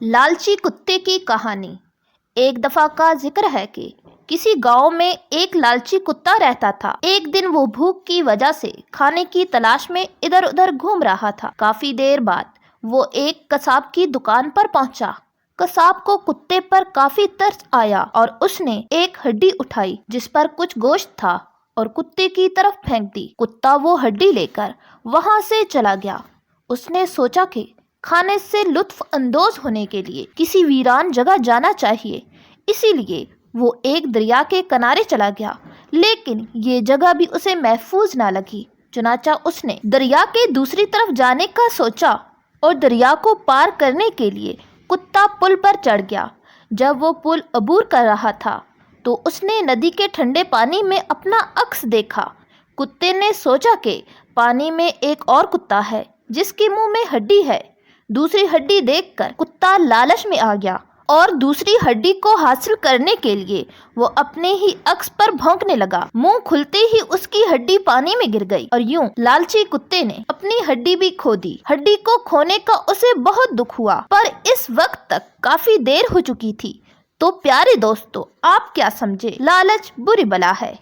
लालची कुत्ते की कहानी। एक दफा का जिक्र है कि किसी गांव में एक लालची कुत्ता रहता था। एक दिन वो भूख की वजह से खाने की तलाश में इधर उधर घूम रहा था। काफी देर बाद वो एक कसाब की दुकान पर पहुंचा। कसाब को कुत्ते पर काफी तरस आया और उसने एक हड्डी उठाई जिस पर कुछ गोश्त था और कुत्ते की तरफ फेंक दी। कुत्ता वो हड्डी लेकर वहां से चला गया। उसने सोचा कि खाने से लुत्फ अंदोज होने के लिए किसी वीरान जगह जाना चाहिए, इसीलिए वो एक दरिया के किनारे चला गया। लेकिन ये जगह भी उसे महफूज ना लगी। चुनाचा उसने दरिया के दूसरी तरफ जाने का सोचा और दरिया को पार करने के लिए कुत्ता पुल पर चढ़ गया। जब वो पुल अबूर कर रहा था तो उसने नदी के ठंडे पानी में अपना अक्स देखा। कुत्ते ने सोचा कि पानी में एक और कुत्ता है जिसके मुंह में हड्डी है। दूसरी हड्डी देखकर कुत्ता लालच में आ गया और दूसरी हड्डी को हासिल करने के लिए वो अपने ही अक्स पर भौंकने लगा। मुंह खुलते ही उसकी हड्डी पानी में गिर गई और यूं लालची कुत्ते ने अपनी हड्डी भी खो दी। हड्डी को खोने का उसे बहुत दुख हुआ, पर इस वक्त तक काफी देर हो चुकी थी। तो प्यारे दोस्तों, आप क्या समझे? लालच बुरी बला है।